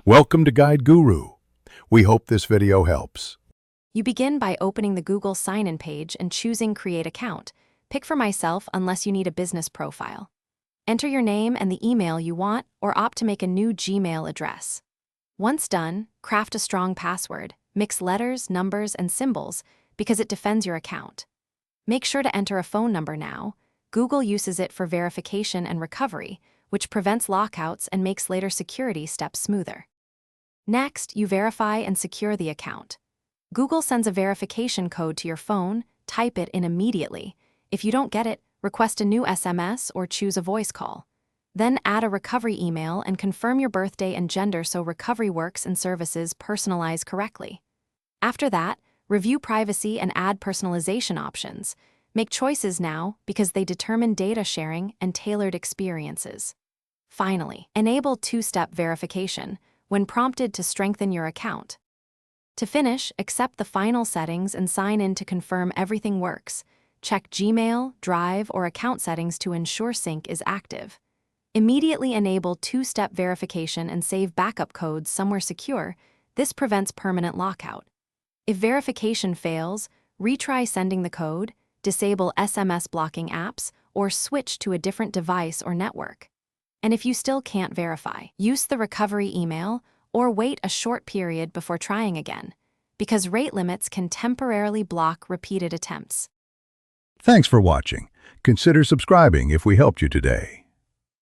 Welcome to Guide Guru. We hope this video helps. You begin by opening the Google sign-in page and choosing Create Account. Pick for myself unless you need a business profile. Enter your name and the email you want, or opt to make a new Gmail address. Once done, craft a strong password. Mix letters, numbers, and symbols because it defends your account. Make sure to enter a phone number now. Google uses it for verification and recovery, which prevents lockouts and makes later security steps smoother. Next, you verify and secure the account. Google sends a verification code to your phone. Type it in immediately. If you don't get it, request a new SMS or choose a voice call. Then add a recovery email and confirm your birthday and gender so recovery works and services personalize correctly. After that, review privacy and add personalization options. Make choices now because they determine data sharing and tailored experiences. Finally, enable two-step verification when prompted to strengthen your account. To finish, accept the final settings and sign in to confirm everything works. Check Gmail, Drive, or account settings to ensure sync is active. Immediately enable two-step verification and save backup codes somewhere secure. This prevents permanent lockout. If verification fails, retry sending the code, disable SMS blocking apps, or switch to a different device or network. And if you still can't verify, use the recovery email or wait a short period before trying again, because rate limits can temporarily block repeated attempts. Thanks for watching. Consider subscribing if we helped you today.